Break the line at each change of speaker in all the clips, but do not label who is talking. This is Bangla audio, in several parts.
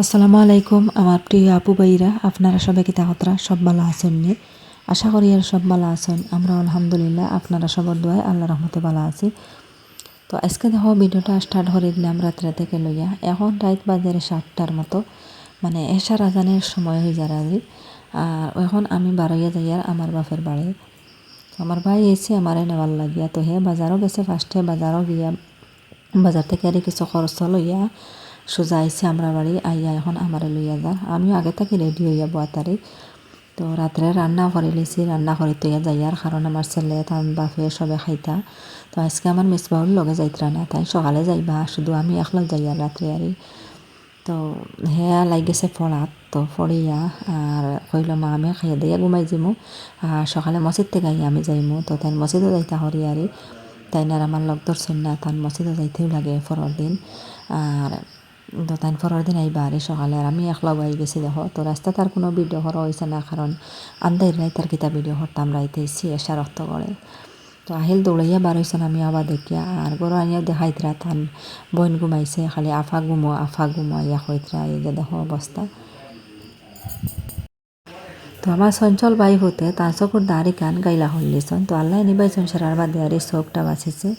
আসসালামু আলাইকুম আমার প্রিয় আপু ভাইরা, আপনারা সবাই কি তাহতরা সব ভালো আছেন নি? আশা করি আর সব ভালো আছেন। আমরা আলহামদুলিল্লাহ আপনারা সবার দোয়ায় আল্লাহ রহমতে ভালো আছি। তো আজকে দেখো ভিডিওটা স্টার্ট করে দিলাম রাত্রে থেকে লইয়া। এখন রাত বাজে 7টার মতো, মানে এশার আজানের সময় হয়ে যায় আজি। আর এখন আমি বারোইয়া যাই আর আমার বাপের বাড়ি। আমার ভাই এসে আমারে নেওয়ার লাগিয়া, তো হে বাজারও গেছে, ফার্স্টে বাজারও গিয়া বাজার থেকে আর কিছু খরচ লইয়া সোজা আইসে আমরা বাড়ি আইয়া এখন আমারে লইয়া যা। আমিও আগে থেকে রেডি হইয়া তারি। তো রাত্রে রান্না করে লিছি, রান্না করে তৈয়া যাইয়ার কারণ আমার ছেলে তার বাপে সবে খাইতা। তো আজকে আমার মিসবাউল লগে যাইতরা না, তাই সকালে যাইবা, শুধু আমি একলা যাইয়ার রাত্রে আরি। তো হেয়া লাগেছে ফড়াত, তো ফড়িয়া আর কইল মা আমি খাইয়া দিয়া ঘুমাই যাইমু, আর সকালে মসজিদ থেকে আইয়া আমি যাইমু। তো তাই মসজিদও যাইতা হরি আরি, তাই না আমার লগ ধরছেন না, তার মসজিদও যাইতেও লাগে পরের দিন। আর তো তাই পরের দিন আইবা আরে সকালে, আর আমি একলা বাই গেছি দেখো। তো রাস্তা তার কোনো ভিডিও করা হয়েছে না, কারণ আন্দাই রাইতার কিতা ভিডিও করতাম, রাইতে এসি এসা রক্ত করে। তো আহিল দৌড়াইয়া বার হয়েছেন, আমি আবার দেখিয়া আর গরু আনিয়া দেখাইতরা তান বইন ঘুমাইছে, খালি আফা ঘুমো ইয়া হইতরা, এই যে দেখো অবস্থা। তো আমার চঞ্চল বাই হতে তার চকুর দাড়ি কান গাইলা হল্লিছন, তো আল্লাহ নিবাইছন সেরার বাদে আর চোখটা বাঁচিছে।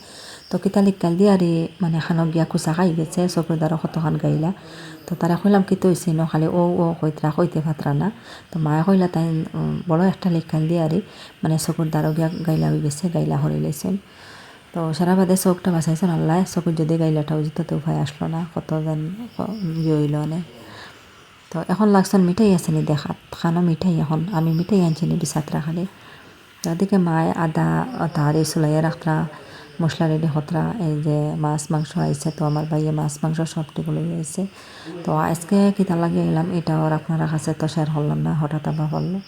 তো কিতা লিকাল দিয়ে আর মানে খানক গিয়া কুচা খাই গেছে, চকুর দ্বারা কতখান গাইলা। তো তারা কইলাম কি তৈছে ন, খালি ও কইতরা কইতে পাত্রা না। তো মায়ে কইলা তাই বড় একটা লিকাল দিয়ে আর মানে চকুর দ্বারা গিয়া গাইলা হয়ে গেছে, গাইলা হরে লেছেন। তো সারা বাদে চোখটা বাঁচাইছেন আল্লাহ, চকুর যদি গাইলাটাও যেত তো উপায় আসলো না, কত যেন ইয়ে হইল অনেক। তো এখন লাগছেন মিঠাই আছে নি দেখাত, খানো মিঠাই, এখন আমি মিঠাই আনছি নি বিছাত্রা খালি। তাদেরকে মায়ে আদা তাহারি চুলাইয়া রাখরা, মশলা রেডি হতরা, এই যে মাছ মাংস আইছে। তো আমার ভাইয়ে মাছ মাংস সবটুকু লই আইছে। তো আজকে কিতা লাগিয়ে এলাম এটাও আর আপনারা কাছে তো শেয়ার করলাম না, হঠাৎ আবার করলো।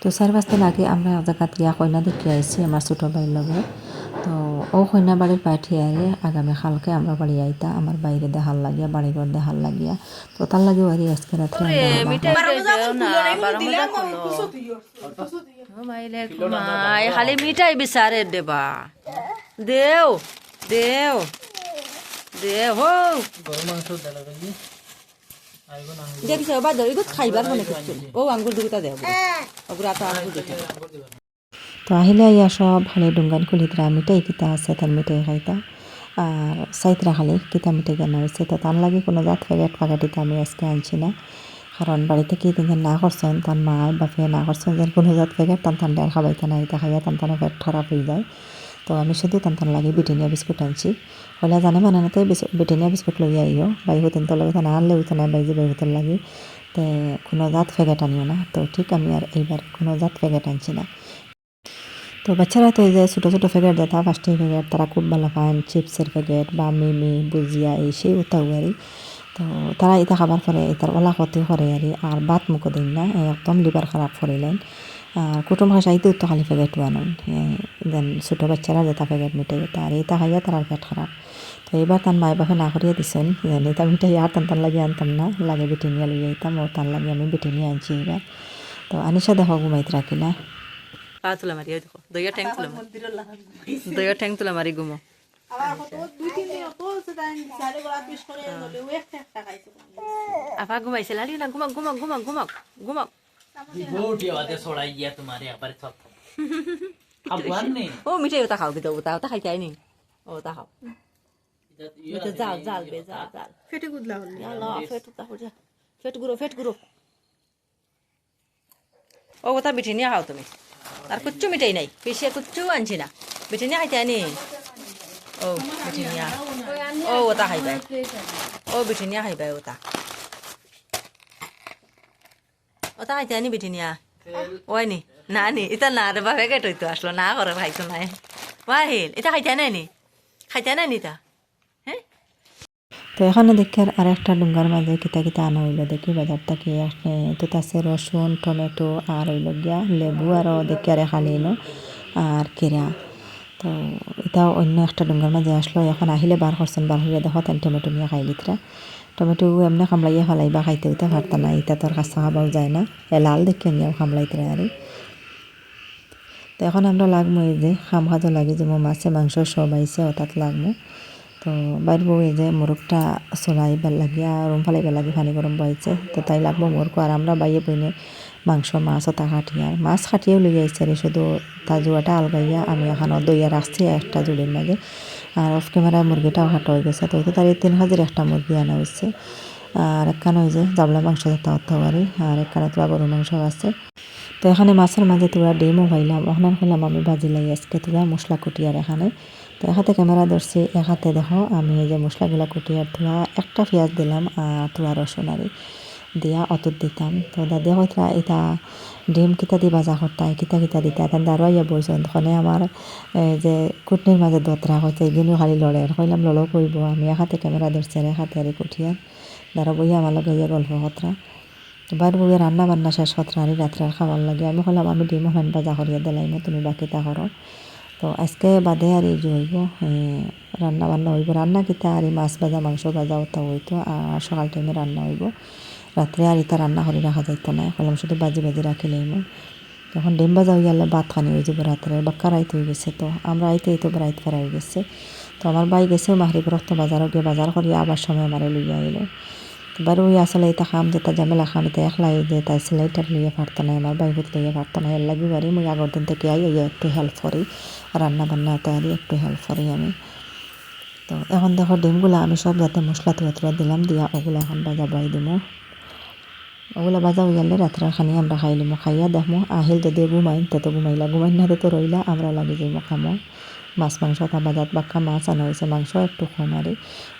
তো 4 বছর আগে আমরা জায়গাত গিয়া কইনা দেখি আইছি আমার ছোটো ভাইয়ের লগে। তো ও কইনা বাড়ির পাঠিয়ে আরে আগামীকালকে আমরা বাড়ি আইতা, আমার বাইরে দেখার লাগিয়া, বাড়িঘর দেখার লাগিয়া। তো তার লাগে আরি আজকে রাত্রে
খালি মিঠাই বিচারে দেবা, দেও দেও দেও হো দেখছ বা ধরি খাইবার মনে করছো ও আঙ্গুর দুটা দেব ওগুলা তো আঙ্গুর দিতে।
তো আহিলে আইয়া সব খালি ডুঙ্গান খুলিতরা মিঠাই কিতা আছে তার মিঠাই খাইতা, আর সাইতরা খালি কিতা মিঠাই জানা হয়েছে। তো তার লাগে কোনো জাত প্যাকেট পাকাটিতে আমি আজকে আনছি না, কারণ বাড়িতে কি তিনজন না করছেন, তার মা বাপে না করছেন যে কোনো জাত প্যাকেট টান আর খাবাইতে না, এটা খাইয়া টান পেট খারাপ হয়ে যায়। তো আমি শুধু টান লাগে ব্রিটানিয়া বিস্কুট আনছি। হলে জানে মানে না, তাই ব্রিটানিয়া বিস্কুট লইয়া আইও, বাই হতেন তো লগে না আনলে হইতো না, বাইজে বাই হতেন লাগে। তো কোনো জাত প্যাকেট আনিও না। তো ঠিক আমি আর এইবার কোনো জাত প্যাকেট আনছি না। তো বাচ্চারা তো এই যে ছোটো ছোটো প্যাকেট দেতা, ফার্স্টের প্যাকেট তারা খুব ভালো পায়, চিপসের প্যাকেট বা মিমি বুজিয়া এই সেই উতাও আরি। তো তারা এটা খাবার পরে এটার ওলা ক্ষতি করে আর বাত মুখো দিন না, একদম লিভার খারাপ করিলেন। আর কুটুম খাইতে তো খালি প্যাকেটও আনুন, দেন ছোটো বাচ্চারা যেটা প্যাকেট মিঠাই এটা, আর এটা খাইয়া তার পেট খারাপ। তো এবার তার মায় বাপে না করিয়া দিছেন, এটা মিঠাই আর টান লাগে আনতাম না, লাগে বিটেনিয়া লইয়া আইতাম, ও তার লাগে আমি বিটেনিয়া আনছি এবার। তো আনিসা দেখো ঘুমাইতে রাখিলা
পা তুলা মারি দেখো, দইয়া ঠ্যাং তুলা মারি, দইয়া ঠ্যাং তুলা মারি ঘুমো। আপা ঘুমাইছে লাড়ি না, ঘুমাক ঘুমাক ঘুমাক ঘুমাক ঘুমাক। ও মিঠাই ওটা খাও কিন্তু ওটা খাই চাইনি, ওটা খাও জাল জাল বে জাল জাল ফেটে গুদলা হল ফেট গুঁড়ো ও ওটা মিঠাই নিয়ে খাও তুমি, আর কুচ্ছু মিঠাই নাই, পিছিয়ে কুচ্ছু আনছি না, মিঠাই নিয়ে খাইতে আনি। ও মিঠাই নিয়ে ও ওটা খাইবাই, ও মিঠাই নিয়ে খাইবাই, ওটা ওটা খাইতে আনি মিঠাই নিয়ে ওই নি না নি এটা না রে বাপে গেট হইতো আসলো না করে ভাইতো নাই বাহিল এটা খাইতে নাই নি, খাইতে নাই নি তা।
তো এখানে দেখি আর একটা ডুঙ্গার মাঝে কিতা কিতা আনা হইলো দেখি বাজার থেকে আসলে, তো আছে রসুন টমেটো আর হইল গিয়া লেবু, আরও দেখি আর খালি এলো আর কেরা। তো এটাও অন্য একটা ডুঙ্গার মাঝে আসলো, এখন আহিলে বার করছেন, বার হইয়া দেখো তাই টমেটো নিয়ে খাই লিতরা। টমেটো এমনি খামলাইয়া ফেলাইবা, খাইতে হইতে পারতা না, এটা তোর কাঁচা খাবাও যায় না, লাল দেখে নিয়েও খামলাইতে আর। তো এখন আমরা লাগবো এই যে খাম খাজো লাগে যে মাছে মাংস সব আইসে হঠাৎ লাগবো। তো বাইর বউ এই যে মোরগটা চলাইবার লাগিয়া রুম ফালাইবার লাগি পানি গরম বইছে তো তাই লাগবো মোরগ আর আমরা বাইয়ে বইনে মাংস মাছ ওটা খাটিয়ার মাছ খাটিয়েও লিয়ে আইছে রে শুধু তা জুয়াটা আলগাইয়া আমি এখানে দইয়া রাখছি একটা জুড়ির মাঝে আর অফ ক্যামেরায় মুরগিটাও হাঁটা হয়ে গেছে তো হয়তো তার 3 হাজার একটা মুরগি আনা হয়েছে আর একখানে ওই যে জাবলা মাংস যেটা হতে পারি আর একখানে তোলা গরু মাংস আছে তো এখানে মাছের মাঝে তোরা ডিমও পাইলাম ওখানে খেলাম আমি বাজি লাই আজকে তোরা মশলা কুটিয়ার এখানে তো এক হাতে ক্যামেরা ধরছি এক হাতে দেখো আমি এই যে মশলাগুলা কুটিয়ার তোরা একটা পেঁয়াজ দিলাম আর তোরা রসুন আর দিয়া অতত দিতাম তো দাদি হয়তো এটা ডিম কিতা দি বাজা করতাই কিতা কিতা দিতা তান দাঁড়াইয়া বইছেন তখন আমার যে কুটনির মাঝে দতরা হয়তো এগিয়েও খালি লড়ে কইলাম লড়ো করব আমি এক হাতে ক্যামেরা ধরছি আর এক হাতে আর কুটিয়ার দাঁড়া বইয়া আমার লগে গল্প হতরা এবার বউয়ে রান্না বান্না শেষ কতরা আর রাত্রে আর খাবার লাগে আমি বললাম আমি ডিম হান বাজা করিয়া দিলাইম তুমি বাকিটা করো তো আজকে বাদে আর এই যে হইব রান্না বান্না হইব রান্না কিতা আর মাছ ভাজা মাংস ভাজা ওটা হইতো আর সকাল টাইমে রান্না হইব রাত্রে আর ইতা রান্না করে রাখা যাইতো না বললাম শুধু বাজি বাজি রাখিলাইম তখন ডিম ভাজা হয়ে গেলে ভাত খানি হয়ে যাবো রাত্রে বাক্কা রাইত হয়ে গেছে তো আমরা আইতে এই তো রাইত ফেরা হয়ে গেছে তো আমার বাই গেছেও মাহরিব রক্ত বাজারও গিয়ে বাজার করিয়া আবার সময় আমার লইয়া আইলো এবার ওই আসলে এটা খাম যেটা ঝামেলা খাম এটা একলাই যে তাই সিলাইটার লইয়া পারতো না আমার বাইকুত লইয়া পারতো না এর লাগি বাড়ি মুই আগর দিন থেকে আইয়া একটু হেল্প করি রান্না বান্না তৈরি একটু হেল্প করি আমি তো এখন দেখো ডিমগুলো আমি সব যাতে মশলা তুয়া দিলাম দিয়া ওগুলো এখন বাজা বাই দিমো ওগুলো বাজা হয়ে গেলে রাত্রে খানি আমরা খাইলিমো খাইয়া দেখমো আহিল যদি ঘুমাইন তো ঘুমাইলা ঘুমাইন না তো রইলা আমরা লাগি যাইমো খামো মাছ মাংস তা বাজাত বাক্কা মাছ আনা হয়েছে মাংস একটু কম আরি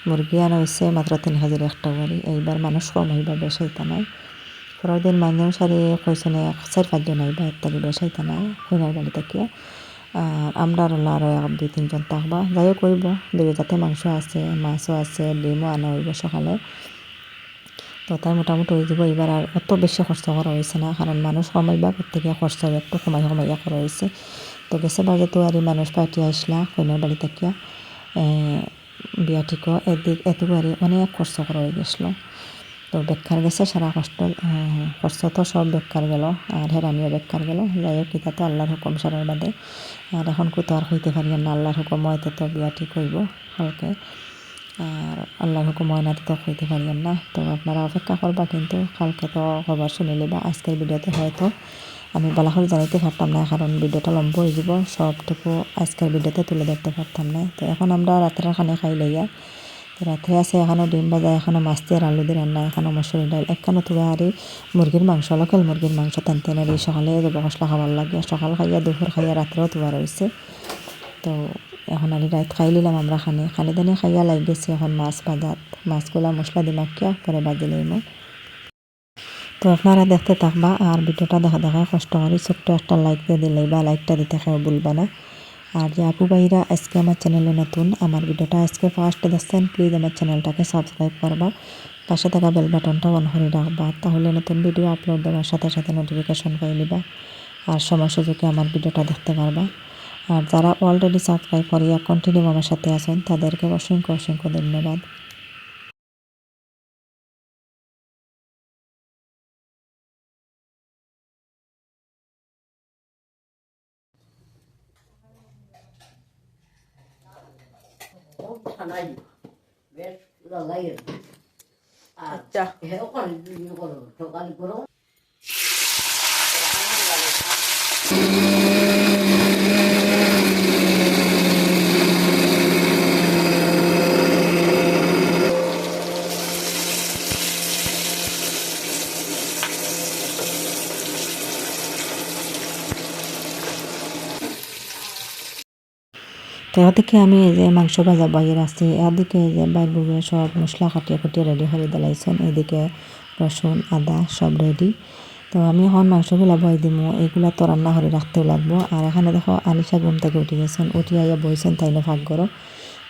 মুরগি আনা হয়েছে মাত্র 3 হাজার একটা বাড়ি এইবার মানুষ কম হইবা বেসাইতা নাই পরের দিন মানুষ সারি কইছে না 4-5 জন আইবা এর থেকে বেসাইতা নাই কইনার বাড়ি থেকে আর আমরা আরও 2-3 জন থাকবা যাইও কইব দুই যাতে মাংস আছে মাছও আছে ডিমও আনা হইব সকালে তো তাই মোটামুটি হয়ে যাব এবার আর অত বেশি খরচ করা হয়েছে না কারণ মানুষ কমাইবা প্রত্যেকে খরচ একটু কমাইয়া করা হয়েছে তো গেছে বাজে তো আর মানুষ পার্টি আসলা কইনার বাড়ি থাকিয়া বিয়া ঠিকও এটুকু আর অনেক খরচ করা হয়ে গেছিলো তো বেকার গেছে সারা খরচ তো সব বেকার গেল আর হেরানিও বেকার গেল যাই হোক এটা তো আল্লাহর হুকুম সারার বাদে আর এখন কোথাও আর হইতে পারি না আল্লাহর হুকুম হয়তো তো বিয়া ঠিক হইব কালকে আর আল্লাহর হুকুম হয় না তো হইতে পারি না তো আপনারা অপেক্ষা করবা কিন্তু কালকে তো খবর শুনিলে বা আজকের ভিডিওতে হয়তো আমি বলা করে জানাইতে পারতাম না কারণ ভিডিওটা লম্বা হয়ে যাব সবটুকু আজকের ভিডিওতে তুলে ধরতে পারতাম না তো এখন আমরা রাত্রের খানে খাই লইয়া তো রাত্রে আছে এখনও ডিম ভাজা এখনও মাছ দিয়ে আর আলু দিয়ে রান্না এখনও মসুরি ডাল একখানো তুলে আর মুরগির মাংস লোকাল মুরগির মাংস তেন আর সকালে মশলা খাবার লাগে সকাল খাইয়া দুপুর খাইয়া রাত্রেও তুয়া রয়েছে তো এখন আর রাত খাই নিলাম আমরা খানি দানি খাইয়া লাগ গেছে এখন মাছ ভাজাত মাছগুলা মশলা দি মাখিয়া পরে বাজি লইম তো আপনারা দেখতে থাকবা আর ভিডিওটা দেখা কষ্ট করি ছোট্ট একটা লাইক দিয়ে দিলেই বা লাইকটা দিতে কেউ ভুলবা না আর যে আপু ভাইরা আজকে আমার চ্যানেলে নতুন আমার ভিডিওটা আজকে ফার্স্ট দেখছেন প্লিজ আমার চ্যানেলটাকে সাবস্ক্রাইব করবা পাশে থাকা বেল বাটনটা অন করে রাখবা তাহলে নতুন ভিডিও আপলোড দেওয়ার সাথে সাথে নোটিফিকেশন পাই নিবা আর সময় সুযোগে আমার ভিডিওটা দেখতে পারবা আর যারা অলরেডি সাবস্ক্রাইব করিয়া কন্টিনিউ আমার সাথে আছেন তাদেরকে অসংখ্য ধন্যবাদ
আচ্ছা
তো এদিকে আমি এই যে মাংস ভাজা বাইরে আসছি এদিকে যে বাইর বুড়ে সব মশলা কাটিয়ে রেডি করে দিলাইছেন এদিকে রসুন আদা সব রেডি তো আমি এখন মাংসগুলা বই দিমু এইগুলা তো রান্না করে রাখতেও লাগবো আর এখানে দেখো আনিশা ঘুম থেকে উঠে গেছেন উঠে আইয়া বইছেন তাইলে ভাগ করো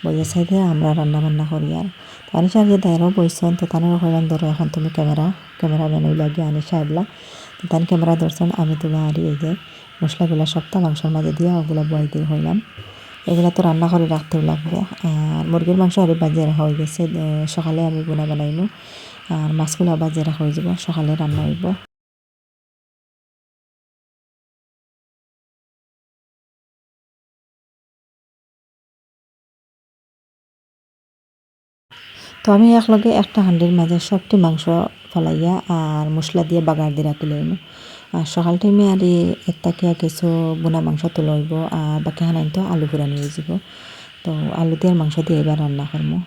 বইয়ের সাইডে আমরা রান্না বান্না করি আর তো আনিশা যে তাইরাও বইছেন তো তানেরও কইলাম ধরো এখন তুমি ক্যামেরা ম্যান লাগিয়ে আনিশা এবলা তো তান ক্যামেরা ধরছেন আমি তোলা আর এই যে মশলাগুলা সবটা মাংসের মাঝে দিয়া ওগুলা বই দিয়ে হইলাম এগুলা তো রান্না করে রাখতেও লাগবো আর মুরগির মাংস আর বাজিয়ে রাখা হয়ে গেছে সকালে আমি গুনা বানাইমু আর মাছগুলা বাজিয়ে রাখা হয়ে যাব সকালে রান্না হইব তো আমি একলগে একটা হান্ডির মাঝে সবটি মাংস ফলাইয়া আর মশলা দিয়ে বাগার দিয়ে রাখি লইম। আর সকাল টাইমে আর এত্তাকিয়া কিছু বোনা মাংস তুলইব আর বাকি হানাইন তো আলু পুরানি হয়ে যাব। তো আলু দিয়ে মাংস দিয়ে এবার রান্না করবো।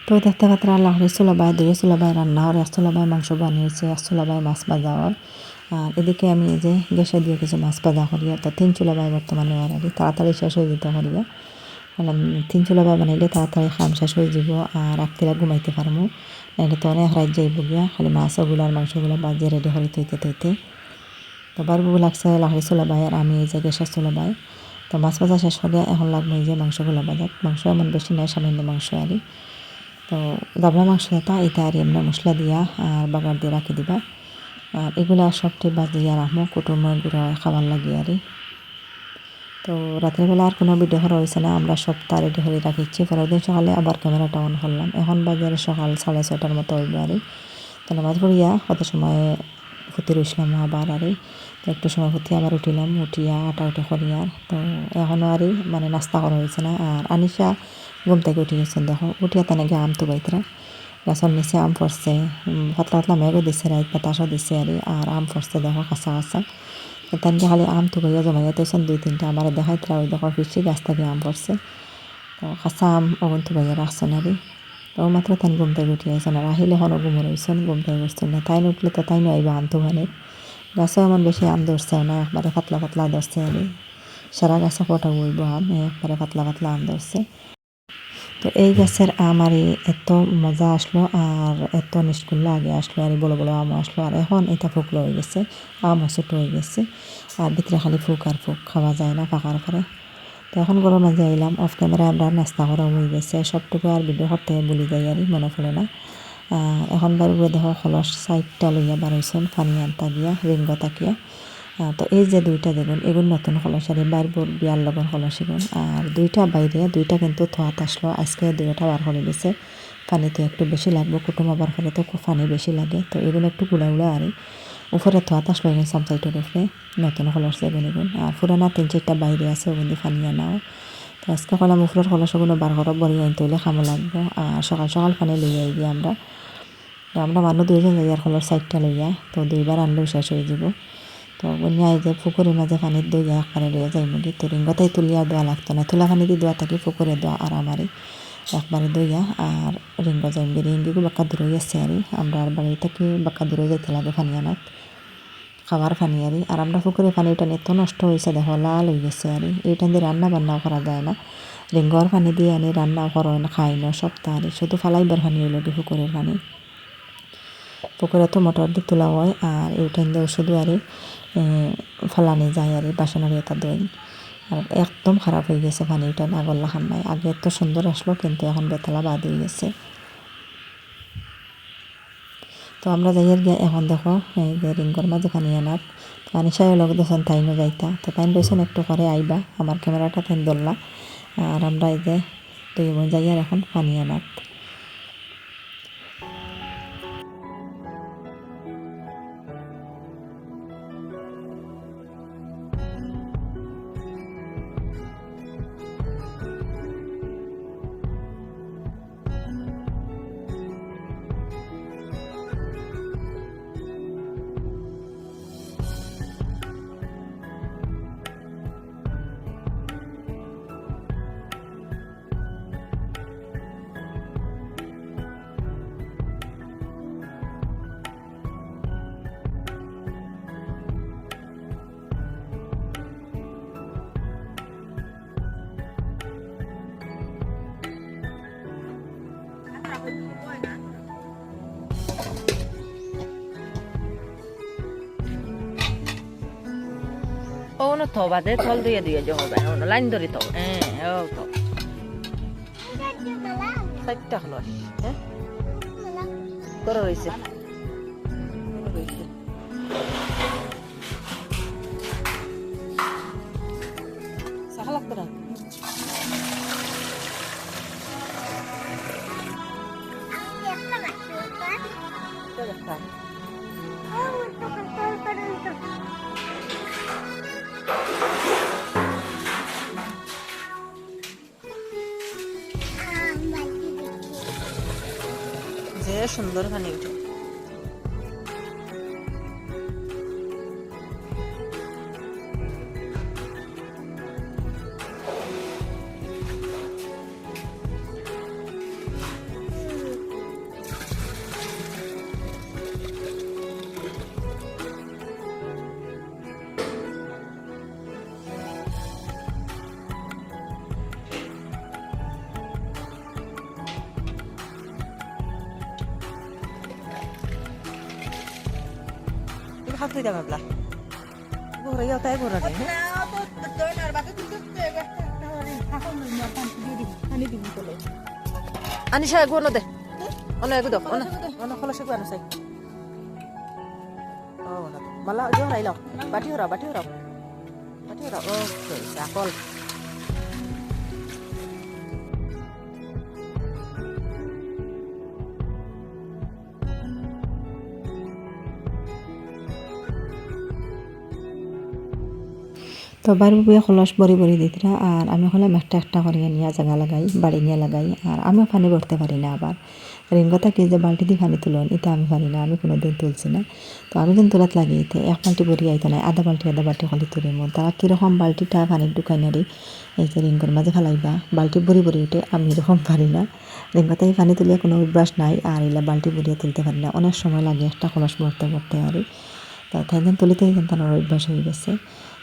তো দেখতে পাত্রা লাহড়ি চুলাবাই দুই চুলাবাই রান্না আর এক চুলাবাই মাংস বানিয়েছে এক চুলাবাই মাছ ভাজা আর এদিকে আমি এই যে গ্যাসে দিয়ে কিছু মাছ ভাজা করিয়া তো 3 চুলাবাই বর্তমানে আর তাড়াতাড়ি শেষ হয়ে যেতে করিয়া বললাম 3 চুলাবাই বানাইলে তাড়াতাড়ি খাম শেষ হয়ে যাব আর রাত্রিরা ঘুমাইতে পারবো নাইলে তো অনেক রাত যাইব গিয়া খালি মাছগুলো আর মাংসগুলো বাজিয়ে রেডি করে থইতে তো বারবু লাগছে লাহড়ি চুলাবাই আর আমি এই যে গ্যাসের চুলাবাই তো মাছ ভাজা শেষ হলে এখন লাগবে এই যে মাংসগুলো বাজাত মাংস এমন বেশি নয় সামান্য মাংস আরই তো দাবলা মাংস এটা আর এমনি মশলা দিয়া আর বাগার দিয়ে রাখি দিবা আর এগুলা সবটি বাজিয়া রাখবো কুটুমের গুঁড়ো খাবার লাগে আরই তো রাত্রেবেলা আর কোনো ভিডিও করা হয়েছে না আমরা সপ্তাহ রেডি করে রাখিচ্ছি পরের দিন সকালে আবার ক্যামেরাটা অন করলাম এখন বাজারে সকাল 6:30টার মতো হইব আরই তো নামাজ পড়িয়া কত সময় ফুটি রইসলাম আবার আরই তো একটু সময় ফুটি আবার উঠিলাম উঠিয়া আটা উঠে করিয়ার তো এখনও আরই মানে নাস্তা করা হয়েছে না আর আনিশা ঘুম থেকে উঠে গেছেন দেখো উঠিয়া তেনেকে আম তো বাইতরা গাছের নিচে আম পড়ছে পাতলা পাতলা মেঘও দিচ্ছে রাত বাতাসও দিচ্ছে আর আম পড়ছে দেখো কাঁচা কাঁচা তানকে খালি আম তো বাইয়া জমাইয়া তৈছেন 2-3টা আমার দেখাইতরা ওই দেখো পিছিয়ে গাছ থেকে আম পড়ছে তো কাঁচা আম ওগুন তো বাইয়া রাখছেন তো মাত্র তাই ঘুম থেকে উঠে আইসেন আর আহিলে এখনও ঘুম রয়েছেন ঘুম থেকে উঠছেন না তাই উঠলে তো তাই আইবা আম তো মানে গাছও এমন বেশি আম ধরছে না একবারে পাতলা পাতলা ধরছে সারা গাছে কটা বইব আম একবারে পাতলা পাতলা আম ধরছে তো এই গাছের আম আর এত মজা আসলো আর এত নিষ্কুল্লা আগে আসলো আর বড় বড় আম আসলো আর এখন এটা ফুকলো হয়ে গেছে আমও ছোটো হয়ে গেছে আর ভিতরে খালি ফুক আর ফুক খাওয়া যায় না পাকার পরে তো এখন গরম মাঝে আইলাম অফ ক্যামেরা আমরা নাস্তা করা হয়ে গেছে সবটুকু আর ভিডিও করতে বলি যাই আর মনে পড়ে না এখন বারো দেখো খলস 4টা লইয়া বারোইছেন পানি আনতা গিয়া রিঙ্গ তাকিয়া তো এই যে 2টা দেখুন এগুলো নতুন কলস আর বাইরবোর বিয়ার লগর কলস এগুন আর 2টা বাইরে 2টা কিন্তু থোয়াত আসলো আজকে 2টা বার করে দিছে পানি তো একটু বেশি লাগবে কুটুম আবার করে তো পানি বেশি লাগে তো এগুলো একটু গুলা উড়া আর উপরে থোয়াত আসলো এগুলো সাবসাইটের উপরে নতুন কলস এগুন আর পুরানা 3-4টা বাইরে আছে ওগুন দিয়ে পানি আনাও তো আজকে কলাম উপরের কলসগুলো বার করে বড়ি আনতে হইলে খামো লাগবো আর সকাল সকাল পানি লইয়া গিয়ে আমরা মানুষ 2জন যাই আর কলস 4টা লইয়া তো 2বার আনলেও শেষ হয়ে যাব তো বন্যা এই যে পুকুরের মাঝে পানি দইয়া একবারে লইয়া যাই মুগি তো রিঙ্গতাই তুলিয়া দেওয়া লাগতো না তুলা পানি দিয়ে দেওয়া থাকি পুকুরে দেওয়া আর আমারই একবারে দইয়া আর রিঙ্গ যাই রিঙ্গিগুলো বাক্কা দূরই আছে আমরা আর বাড়ি থেকে বাক্কা দূরে যাইতে লাগে পানি আনাত খাবার পানি আর আমরা পুকুরে পানিটা এত নষ্ট হয়েছে দেখো লাল হয়ে গেছে এইটা দিয়ে রান্না বান্নাও করা যায় না রিঙ্গর পানি দিয়ে রান্নাও করো না খাই না সপ্তাহ শুধু ফালাইবার পানি হইল কি পুকুরের পানি পুকুরে তো মোটর দিয়ে তোলা হয় আর এইটাই দিয়ে শুধু ফালানি যায় বাসনের এটা দই আর একদম খারাপ হয়ে গেছে পানিটা আগর লাখান নাই আগে এত সুন্দর আসলো কিন্তু এখন বেতলা বাদ হয়ে গেছে তো আমরা যাইয়ের গিয়ে এখন দেখো এই যে রিঙ্গর মাঝে পানি আনাত পানি সাই লগে দেখছেন তাইনও যাইতা তো তাইন রয়েছেন একটু করে আইবা আমার ক্যামেরাটা তাইন ধরলা আর আমরা এই যে দুই বোন যাইয়ার এখন পানি আনাত
ও না তো বাদে থল দিয়ে দিয়ে যে হবে ও লাইন ধরি তো ও তো 4টা খলস হ্যাঁ করে রয়েছে হয়েছে সাহা লাগতো না দেখতাম যে সুন্দর পানি উঠে হাত দিতে পারলা ঘুরে যাও তাই ঘুরে নেই আনিশা এগো দে অন্য এগো দক অন্য খলসে গো আনো চাই ও না মালা জো রাইলো বাটি হরা ওকে সাকল
তো বাড়ি বুয়ে খলস বড়ি বড়ি দিতরা আর আমি হলাম একটা একটা করিয়া নিয়ে জায়গা লাগাই বাড়ি নিয়ে লাগাই আর আমিও পানি ভরতে পারি না আবার রিঙ্গতা কি যে বালতি দিয়ে পানি তুলন এটা আমি পারি না আমি কোনোদিন তুলছি না তো আমি দিন তোলাত লাগিয়েতে এক বালতি ভরি আইতো না আধা বালতি খালি তুলিম তারা কীরকম বালতিটা পানির ঢুকাই নারি এই যে রিঙ্গর মাঝে ফেলাইবা বালতি ভরি ভরি উঠে আমি এরকম পারি না রিঙ্গতাই পানি তুলিয়া কোনো অভ্যাস নাই আর এলা বালতি ভরিয়া তুলতে পারি না অনেক সময় লাগে একটা কলস ভরতে আর তো তাই দিন তুলিতে তার অভ্যাস হয়ে গেছে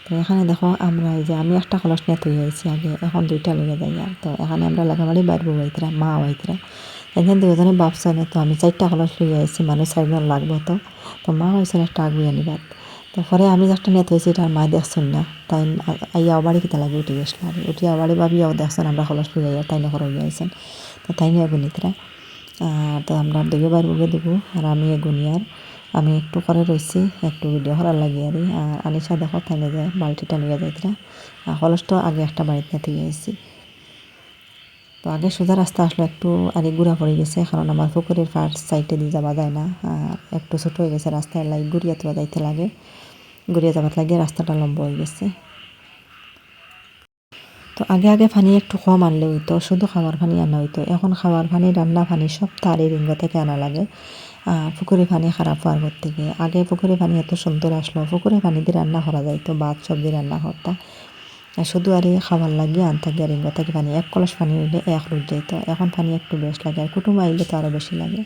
তো এখানে দেখো আমরা এই যে আমি একটা কলস নিয়ে তুই আইছি আগে এখন দুইটা লেগে যাই আর তো এখানে আমরা লাগামারি বাইর বইতরা মা হইতরা এখানে দুজনে ভাবছে না তো আমি 4টা কলস লইয়া আইছি মানুষ 4জন লাগবো তো মা হয়েছে একটা আগুয়া নিবার তো পরে আমি একটা নিয়ে তুইছি এটা মা দেখছেন না তাই আইয়া বাড়ি কিতা লাগে উঠে গেছিল আর উঠি বাড়ি ভাবিয়াও দেখছেন আমরা কলস লইয়া আইয়া তাই নকর হইয়া আইছেন তো তাই নিয়ে গুনিতরা তো আমরা দুইও বাইর বুকে দেবো আর আমি গুনিয়ার আমি একটু করে রয়েছি একটু ভিডিও করার লাগিয়ে আর আনিশা দেখো তাইলে যায় বালতিটা নিয়ে যাইতরা কলসটা আগে একটা বাড়িতে থেকে আইছি তো আগে সোজা রাস্তা আসলে একটু আগে ঘুরা পড়ে গেছে কারণ আমার পুকুরের ফার্স্ট সাইডে দিয়ে যাওয়া যায় না আর একটু ছোটো হয়ে গেছে রাস্তায় লাগে ঘুরিয়া তোলা যাইতে লাগে ঘুরিয়া যাবার লাগে রাস্তাটা লম্বা হয়ে গেছে তো আগে পানি একটু কম আনলে হইতো শুধু খাওয়ার পানি আনা হইতো এখন খাওয়ার পানি রান্না পানি সব তারই রিঙ্গ থেকে আনা লাগে পুকুরে পানি খারাপ হওয়ার পর থেকে আগে পুকুরে পানি এত সুন্দর আসলো পুকুরে পানি দিয়ে রান্না করা যাইতো ভাত সবজি রান্না করতা শুধু আর খাবার লাগিয়ে আনতে গিয়ে রিঙ্গ থেকে পানি 1 কলস পানি হইলে 1 রোজ যাইতো এখন পানি একটু বেশ লাগে আর কুটুম আইলে তো আরও বেশি লাগে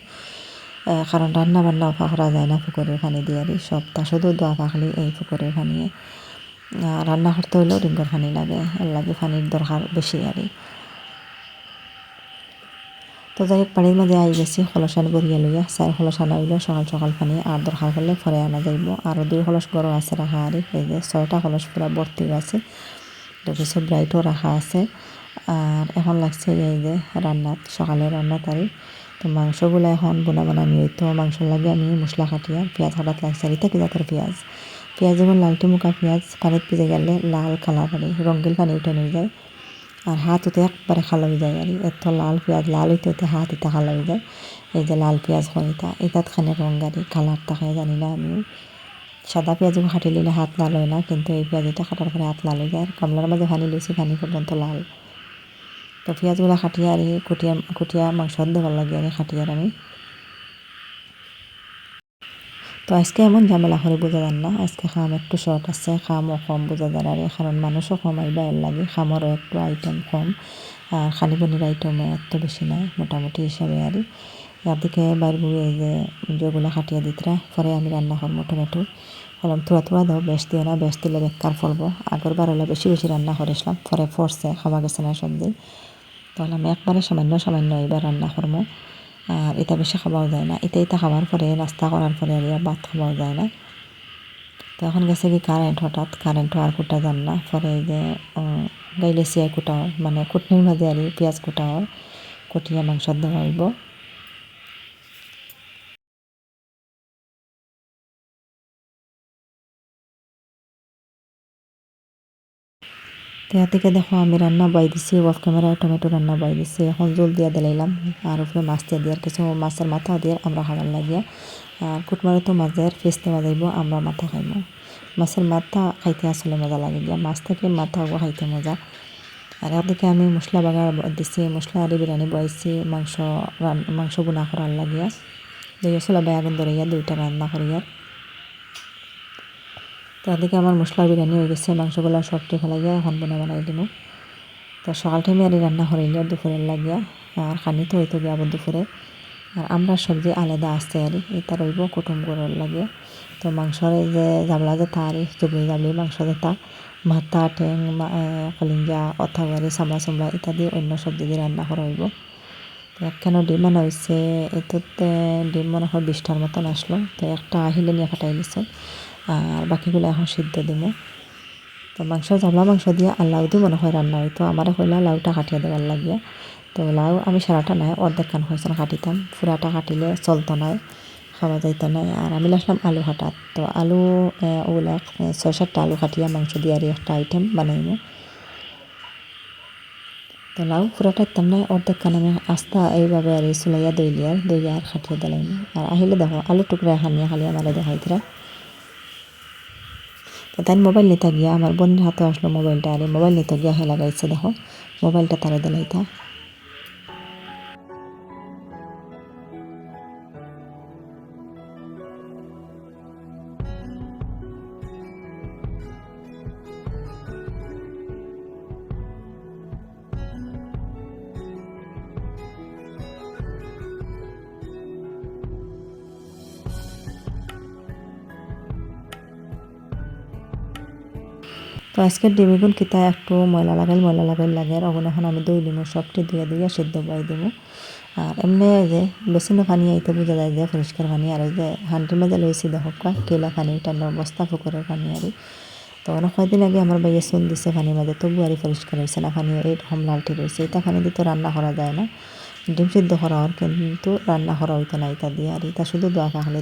কারণ রান্না বান্না করা যায় না পুকুরের পানি দিয়ে আর সবটা শুধু দোয়া পাখলি এই পুকুরের পানি রান্না করতে হইলেও রিঙ্গর পানি লাগে এর লাগে পানির দরকার বেশি আর তো যাই হোক বাড়ির মাঝে আই গেছি কলসান বরিয়া লইয়া 4 কলস আনা হইল সকাল পানি আর দরকার করলে পরে আনা যাইব আরও 2 কলস গরম আছে রাখা আর এই যে 6টা কলস পুরা ভর্তি আছে তো কিছু ব্রাইটও রাখা আছে আর এখন লাগছে এই যে সকালে রান্না তারি তো মাংসগুলো এখন বোনা নিয়ে তো মাংস লাগে আমি মশলা কাটিয়া পেঁয়াজ কাটাত লাগছে আর এটা কি জাতের পেঁয়াজ যেমন লালটি মুখা পেঁয়াজ পানিত ভিজে গেলে লাল কালার পানি রঙ্গিল পানি উঠে নিয়ে যায় আর হাত উঠে একবারে খালা হয়ে যায় আর এত লাল পেঁয়াজ লাল হইতে হাত এটা খালা হয়ে যায় এই যে লাল পেঁয়াজ হয় এটাত খানে রঙারি কালারটা খায় জানি না আমি সাদা পেঁয়াজও খাটি নিলে হাত লাল হয় না কিন্তু এই পেঁয়াজ এটা কাটার পরে হাত লাল হয়ে যায় আর গামলার মাঝে পানি লইছি পানি পর্যন্ত লাল তো পেঁয়াজগুলো খাটিয়ে আর কুটিয়া মাংস দেওয়ার লাগে আর খাটিয়ার আমি তো আজকে এমন ঝামেলা করে বোঝা যান না আজকে খাম একটু শর্ট আছে খামও কম বোঝা যায় আর কারণ মানুষও কম আইবা এর লাগে খামরও একটু আইটেম কম আর খালি পনির আইটেমও এত বেশি নাই মোটামুটি হিসাবে আর এদিকে বাইর বুয়ে যে যেগুলো খাটিয়ে দিতরা পরে আমি রান্না করবো টমেটো বললাম থোড়া দাও বেশ দিও না বেশ দিলে বেকার ফলবো আগের বার হলে বেশি রান্না করেছিলাম পরে ফরছে খাওয়া গেছে না সবজি তাহলে আমি একবারে সামান্য এবার রান্না করবো আর এটা বেশি খাওয়াও যায় না এটা খাওয়ার পরে নাস্তা করার পরে আর ভাত খাওয়াও যায় না তো এখন গেছে কি হঠাৎ কারেন্টও আর কুটা যান না পরে এই যে গাইলে সিয়াই কুটাও মানে কুটনির মাঝে আর পেঁয়াজ কুটাও কুটিয়া মাংস দেওয়া হইব তো এর থেকে দেখো আমি রান্না বাই দিছি, অফ ক্যামেরায় টমেটো রান্না বাই দিছি। এখন জল দিয়ে দিলাম আর উপরে মাছ দিয়ে দিয়ে কিছু মাছের মাথা দিয়ে আমরা খাবার লাগিয়া। আর কুটমারে তো মাছের ফেস দেওয়া যাইব, আমরা মাথা খাইব। মাছের মাথা খাইতে আসলে মজা লাগে গিয়া, মাছ থেকে মাথা খাইতে মজা। আর একদিকে আমি মশলা বাগার দিছি, মশলা আর বিরিয়ানি বয়াইছি, মাংস বোনা করার লাগিয়া। দুই চুলা বাই আগুন ধরাইয়া দুইটা রান্না করিয়া। তো এদিকে আমার মশলা বিরিয়ানি হয়ে গেছে, মাংসগুলো সবটি ফেলাইয়া এখন বানাই দিব। তো সকাল টাইমে আর রান্না করাইলে দুপুরের লাগিয়া, আর খানি তো হইতো গিয়া আবার দুপুরে। আর আমরা সবজি আলাদা আসতে আর এটা রইব কুটুম করার লাগে। তো মাংসর এই যে জাবলা যেটা আর জবলি জাবলি মাংস যেটা মাথা ঠেং কলিঞ্জা অথাবারি চামড়া চামড়া ইত্যাদি অন্য সবজি দিয়ে রান্না করা হইব। তো একখানো ডিম আনা হয়েছে, এটাতে ডিম মনে হয় 20টার মতন আসলো। তো একটা আহিলে নিয়ে ফাটাই নিছে, আর বাকিগুলো এখন সিদ্ধ দিব। তো জাবলা মাংস দিয়ে আর লাউ দিয়ে মনে হয় রান্না হইতো, আমার হইলা লাউটা কাটিয়ে দেওয়ার লাগিয়া। তো লাউ আমি সারাটা নাই অর্ধেক কান হয়েছে কাটিতাম, পুরাটা কাটিলে চলতো নাই, খাওয়া যাইতো নাই। আর আমি লাসলাম আলু কাটাত। তো আলু ওগুলা 6-7টা আলু কাটিয়া মাংস দিয়ে আর একটা আইটেম বানাইব। তো লাউ পুরাটা ইতাম নাই, অর্ধেক কান আমি আস্তা এইভাবে আর চুলাইয়া দইয়া আর খাটিয়ে দিলাইম। আর আহিলে দেখো আলু টুকরা খানিয়া খালি আমার দেখাইতরা। তো তাই মোবাইল নিতে গিয়া আমার বোনের হাতে আসলো মোবাইলটা, আর মোবাইল নিতে গিয়া হে লাগাইছে দেখো মোবাইলটা তারা দিলাইতা। তো আজকের ডিমিগুন কিতা একটু ময়লা লাগাইল লাগে, আর এখন আমি দই দিমু, সবটি ধুইয়া সিদ্ধ বাই দিমু। আর এমনি যে বেসিনো পানি আইতে বোঝা যায় যে পরিষ্কার পানি, আর ওই যে হান্ডির মাঝে লইছি দেখো কেলা পানি, টান্ডার বস্তা পুকুরের পানি আর। তো অনেক কয়েকদিন আগে আমার বাইয়ে চুন দিছে পানির মাঝে, তবু আর পরিষ্কার হয়েছে না পানি, এইরকম লালটি রয়েছে। এটা পানি দিয়ে তো রান্না করা যায় না, ডিম সিদ্ধ করা হওয়ার, কিন্তু রান্না করা হইতো না এটা দিয়ে। আর এটা শুধু দোয়া কাহলে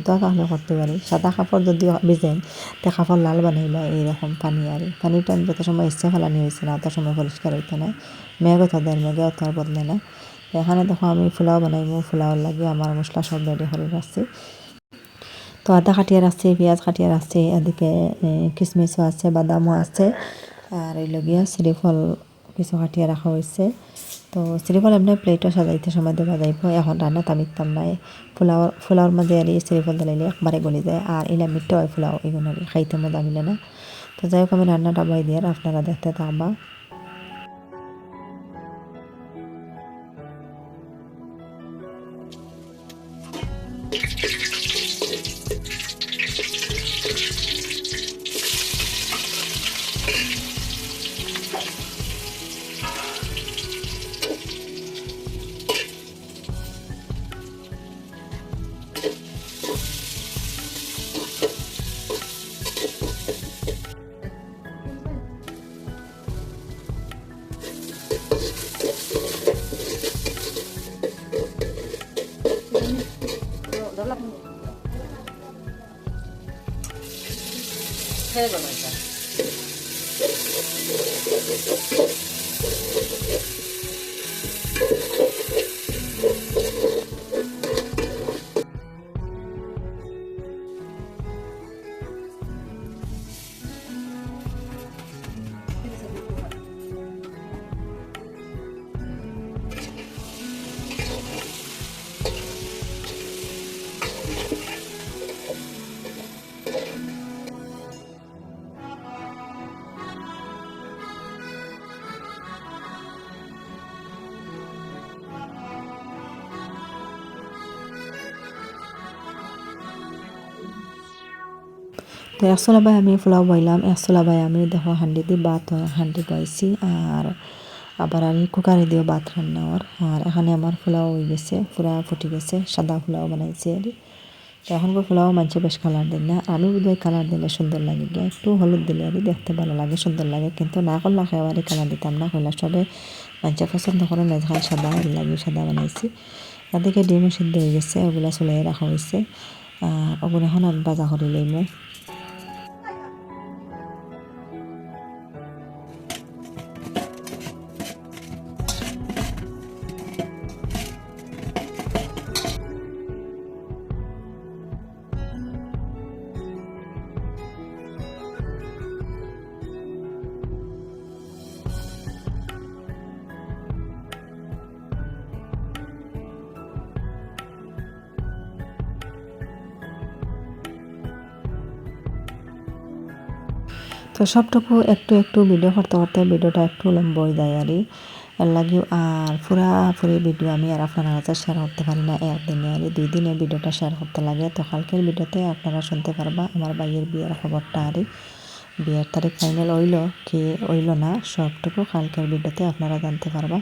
করতে পারি। সাদা কাপড় যদি ভিজেন তে কাপড় লাল বানাইলা এইরকম পানি। আর পানিটা যত সময় ইচ্ছে ফালানি হয়েছে না অত সময় পরিষ্কার হইতো না, মেঘও তো দেয় মেঘে অত আর বদলে না। এখানে দেখো আমি ফুলাও বানাইবো, ফুলাওয়ার লাগে আমার মশলা সব রেডি করে রাখছি। তো আদা কাটিয়ে রাখছি, পেঁয়াজ কাটিয়ে রাখছি, এদিকে কিশমিশও আছে, বাদামও আছে, আর এই লগিয়া শ্রীফল কিছু কাটিয়ে রাখা হয়েছে। তো শ্রীফল এমনি প্লেটও সাজাইতে সময় দেওয়া যাইব। এখন রান্না তামিতাম নাই, ফুলাওর মাঝে আর শ্রীফল দিলাইলে একবারে গলি যায়, আর এলা মিঠা হয় ফুলাও, এগুলো খাইতে মজা মিলে না। তো যাই হোক আমি রান্নাটা বাই দিয়ে আপনারা দেখতে থাকবা।
হয়ে গেল এটা।
তো 100 বাই আমি পোলাও বইলাম, 100 বাই আমি দেখো হান্ডি দিয়ে ভাত হান্ডি বইছি, আর আবার আমি কুকারে দিয়েও ভাত রান্না হওয়ার। আর এখানে আমার পোলাও হয়ে গেছে, পুরা ফুটি গেছে, সাদা পোলাও বানাইছি আর। তো এখন পোলাও মানছে বেশ কালার দিন না, আমি বোধহয় কালার দিলে সুন্দর লাগে গিয়ে, একটু হলুদ দিলে আর দেখতে ভালো লাগে, সুন্দর লাগে। কিন্তু না করলে খেয়ারি কালার দিতাম না, কইলা সবে মানছে পছন্দ করে না, যখন সাদা লাগে সাদা বানাইছি। এদিকে ডিমও সিদ্ধ হয়ে গেছে, ওগুলা চুলাই রাখা হয়েছে। ওগুলো এখন আমি বাজা করে লইমু। তো সবটুকু একটু একটু ভিডিও করতে করতে ভিডিওটা একটু লম্বা হয়ে যায় আর এর লাগেও আর পুরাপুরি ভিডিও আমি আর আপনারা কাছে শেয়ার করতে পারি না, একদিনে আর 2 দিনে ভিডিওটা শেয়ার করতে লাগে। তো কালকের ভিডিওতে আপনারা শুনতে পারবা আমার ভাইয়ের বিয়ের খবরটা আর বিয়ের তারিখ ফাইনাল হইল কি হইল না সবটুকু কালকের ভিডিওতে আপনারা জানতে পারবা।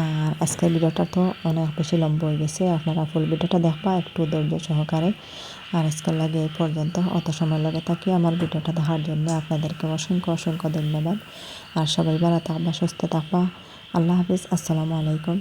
আর আজকের ভিডিওটা তো অনেক বেশি লম্বা হয়ে গেছে, আপনারা ফুল ভিডিওটা দেখবা একটু ধৈর্য সহকারে। আর আজকের লাগে এই পর্যন্ত, অত সময় লাগে থাকি আমার ভিডিওটা দেখার জন্য আপনাদেরকে অসংখ্য অসংখ্য ধন্যবাদ। আর সবাই ভালো থাকবা, সুস্থ থাকবা। আল্লাহ হাফিজ, আসসালামু আলাইকুম।